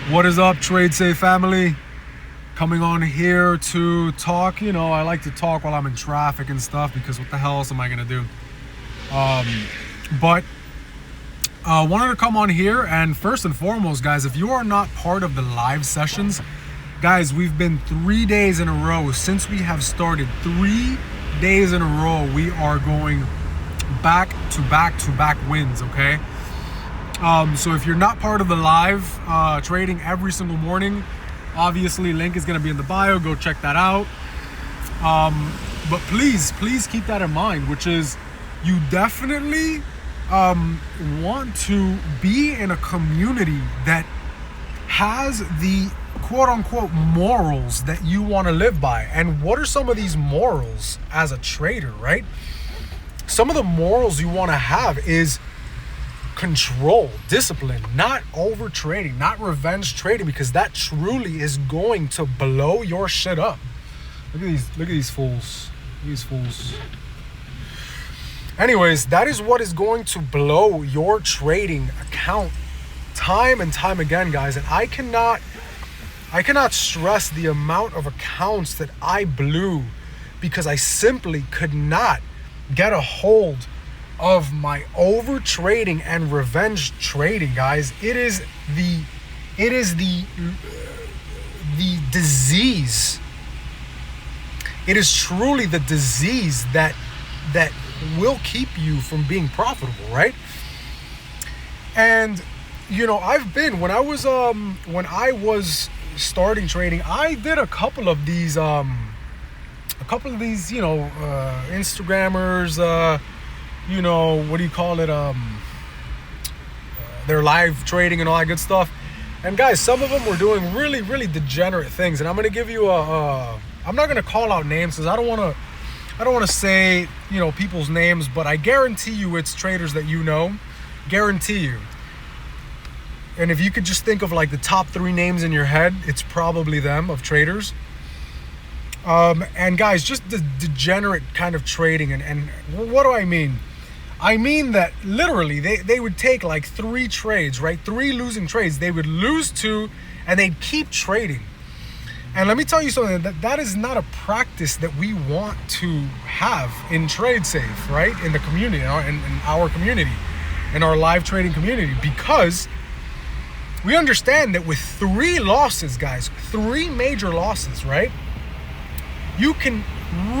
What is up, Trade Safe family? Coming on here to talk. I like to talk while I'm in traffic and stuff because what the hell else am I gonna do? But wanted to come on here and first and foremost, guys, if you are not part of the live sessions, guys, we've been 3 days in a row since we have started. 3 days in a row, we are going back to back wins. Okay. So if you're not part of the live trading every single morning, obviously link is going to be in the bio. Go check that out. But please keep that in mind, which is you definitely want to be in a community that has the quote unquote morals that you want to live by. And what are some of these morals as a trader, right? Some of the morals you want to have is control, discipline, not over trading, not revenge trading, because that truly is going to blow your shit up. Look at these fools. These fools. Anyways, that is what is going to blow your trading account time and time again, guys. And I cannot stress the amount of accounts that I blew because I simply could not get a hold of my over trading and revenge trading, guys. It is the disease. It is truly the disease that will keep you from being profitable, right? And I've been when I was starting trading, I did a couple of these Instagrammers, what do you call it? They're live trading and all that good stuff. And guys, some of them were doing really, really degenerate things. And I'm going to give you I'm not going to call out names because I don't want to say, people's names, but I guarantee you it's traders that you know. Guarantee you. And if you could just think of like the top 3 names in your head, it's probably them, of traders. And guys, just the degenerate kind of trading. And what do I mean? I mean that literally they would take like 3 trades, right? 3 losing trades. They would lose 2 and they'd keep trading. And let me tell you something, that is not a practice that we want to have in Trade Safe, right? In the community, in our community, in our live trading community, because we understand that with 3 losses, guys, 3 major losses, right? You can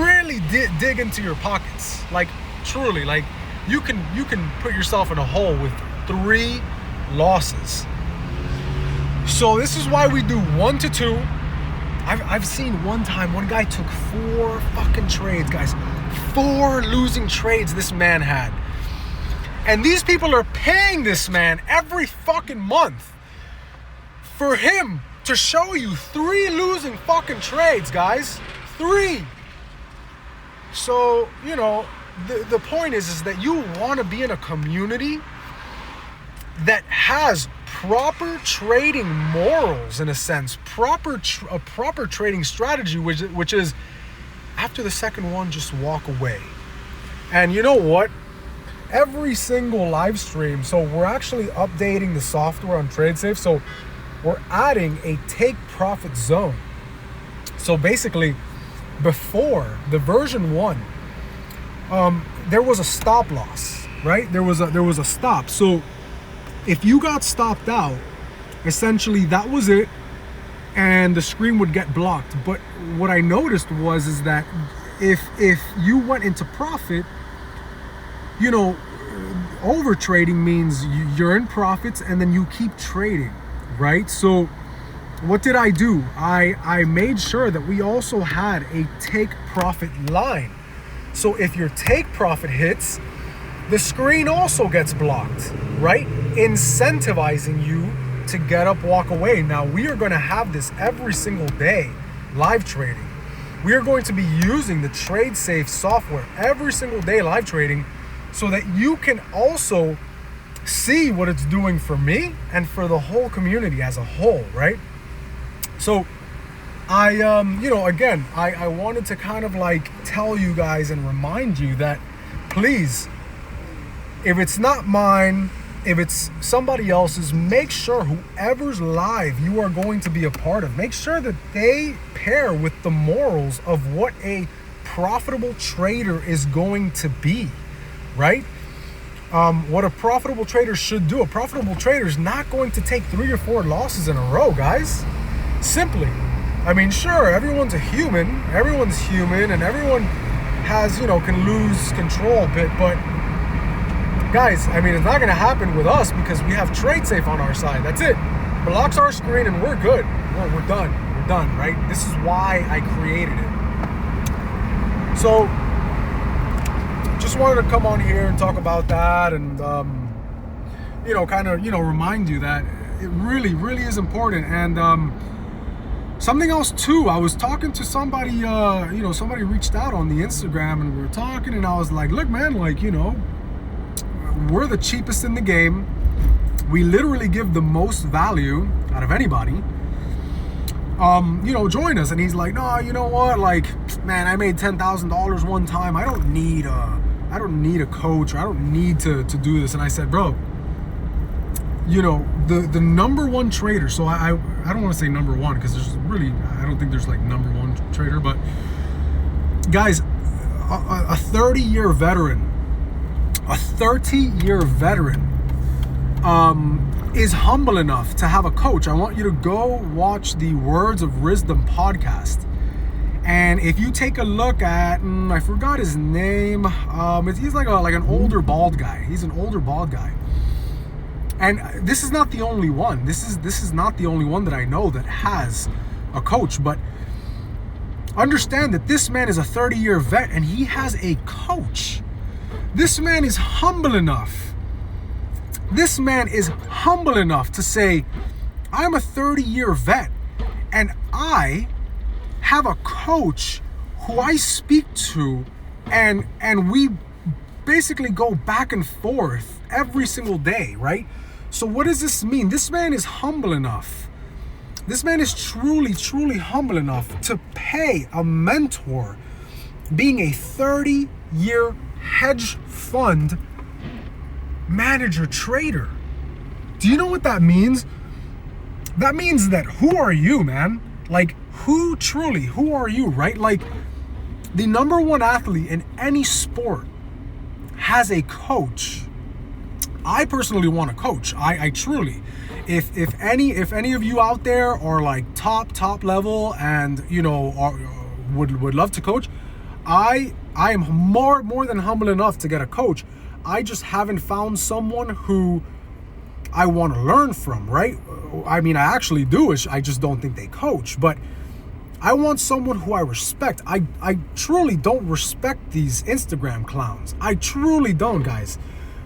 really dig into your pockets, like truly, like you can put yourself in a hole with 3 losses. So this is why we do 1 to 2. I've seen one time one guy took 4 fucking trades, guys. 4 losing trades this man had. And these people are paying this man every fucking month for him to show you 3 losing fucking trades, guys. 3. So, the point is that you want to be in a community that has proper trading morals, in a sense, a proper trading strategy, which is after the second one, just walk away. And you know what? Every single live stream, so we're actually updating the software on TradeSafe, so we're adding a take profit zone. So basically, before the version 1, there was a stop loss, right? There was a stop. So if you got stopped out, essentially that was it, and the screen would get blocked. But what I noticed is that if you went into profit, over trading means you're in profits and then you keep trading, right? So what did I do? I made sure that we also had a take profit line. So if your take profit hits, the screen also gets blocked, right? Incentivizing you to get up, walk away. Now, we are going to have this every single day, live trading. We are going to be using the TradeSafe software every single day, live trading, so that you can also see what it's doing for me and for the whole community as a whole, right? So I wanted to kind of like tell you guys and remind you that please, if it's not mine, if it's somebody else's, make sure whoever's live you are going to be a part of, make sure that they pair with the morals of what a profitable trader is going to be, right? What a profitable trader should do. A profitable trader is not going to take 3 or 4 losses in a row, guys. Simply. I mean, sure, everyone's human, and everyone has, can lose control a bit, but guys, I mean, it's not going to happen with us because we have TradeSafe on our side. That's it. Blocks our screen and we're good. We're done. We're done, right? This is why I created it. So, just wanted to come on here and talk about that and, remind you that it really, really is important. And something else too, I was talking to somebody, somebody reached out on the Instagram and we were talking and I was like, look, man, we're the cheapest in the game. We literally give the most value out of anybody. Join us. And he's like, no, you know what? Man, I made $10,000 one time. I don't need a coach, or I don't need to do this. And I said, bro, the number one trader. So I don't want to say number one because there's really, I don't think there's number one trader, but guys, a 30-year veteran, is humble enough to have a coach. I want you to go watch the Words of Wisdom podcast. And if you take a look at, I forgot his name. He's like an older bald guy. He's an older bald guy. And this is not the only one. This is not the only one that I know that has a coach. But understand that this man is a 30-year vet and he has a coach. This man is humble enough. This man is humble enough to say, I'm a 30-year vet and I have a coach who I speak to and we basically go back and forth every single day, right? So what does this mean? This man is humble enough. This man is truly, truly humble enough to pay a mentor being a 30-year hedge fund manager trader. Do you know what that means? That means that who are you, man? Who are you, right? The number one athlete in any sport has a coach. I personally want a coach. I truly, if any of you out there are top level and would love to coach, I am more than humble enough to get a coach. I just haven't found someone who I want to learn from, right? I mean, I actually do. I just don't think they coach, but I want someone who I respect. I truly don't respect these Instagram clowns. I truly don't, guys.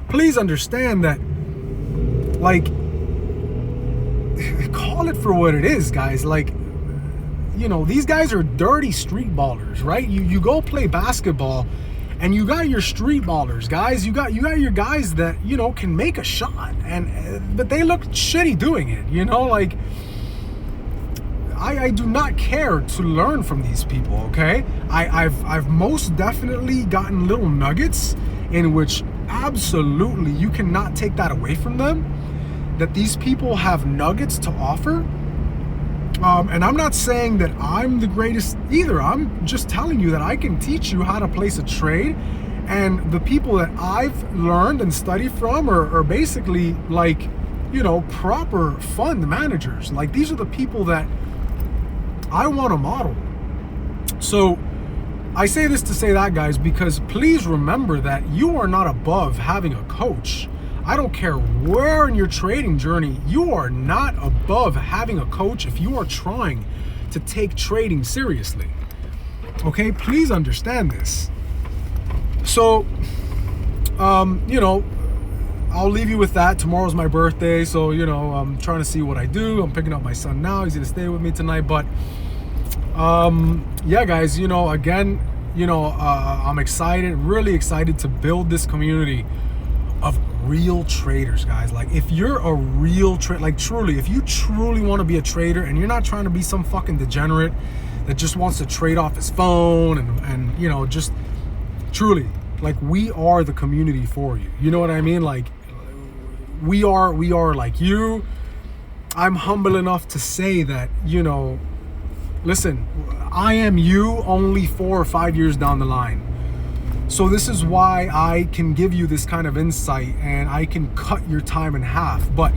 Please understand that, call it for what it is, guys. These guys are dirty street ballers, right? You go play basketball and you got your street ballers, guys. You got your guys that, can make a shot but they look shitty doing it, I do not care to learn from these people, okay? I've most definitely gotten little nuggets in which absolutely you cannot take that away from them, that these people have nuggets to offer. And I'm not saying that I'm the greatest either. I'm just telling you that I can teach you how to place a trade. And the people that I've learned and studied from are basically proper fund managers. These are the people that I want to model. So I say this to say that, guys, because please remember that you are not above having a coach. I don't care where in your trading journey, you are not above having a coach if you are trying to take trading seriously. Okay, please understand this. So, I'll leave you with that. Tomorrow's my birthday, so, I'm trying to see what I do. I'm picking up my son now. He's going to stay with me tonight, but yeah, guys, again, I'm excited, really excited to build this community of real traders, guys. If you're a real trader, truly, if you truly want to be a trader and you're not trying to be some fucking degenerate that just wants to trade off his phone and just truly, we are the community for you. You know what I mean? we are like you. I'm humble enough to say that, you know, listen, I am you only 4 or 5 years down the line. So this is why I can give you this kind of insight and I can cut your time in half. But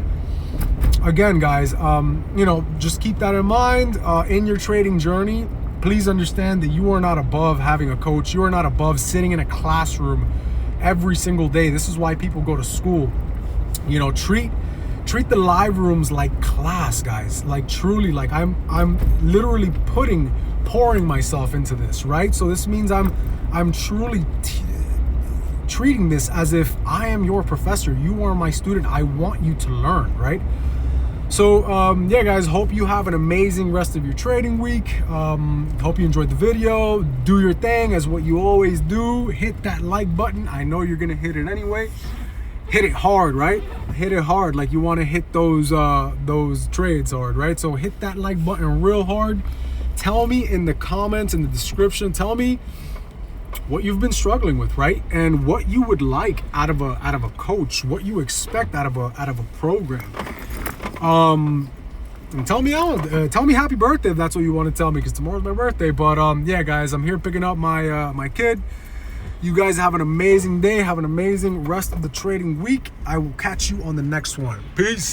again, guys, you know, just keep that in mind in your trading journey. Please understand that you are not above having a coach. You are not above sitting in a classroom every single day. This is why people go to school. You know, treat the live rooms like class, guys. Like truly, like I'm literally pouring myself into this, right? So this means I'm truly treating this as if I am your professor. You are my student. I want you to learn, right? So yeah, guys, hope you have an amazing rest of your trading week. Hope you enjoyed the video. Do your thing as what you always do. Hit that like button. I know you're gonna hit it anyway. Hit it hard, right? Hit it hard like you want to hit those trades hard, right? So hit that like button real hard. Tell me in the comments, in the description, tell me what you've been struggling with, right? And what you would like out of a coach, what you expect out of a program. And tell me happy birthday if that's what you want to tell me, because tomorrow's my birthday. But yeah, guys, I'm here picking up my my kid. You guys have an amazing day. Have an amazing rest of the trading week. I will catch you on the next one. Peace.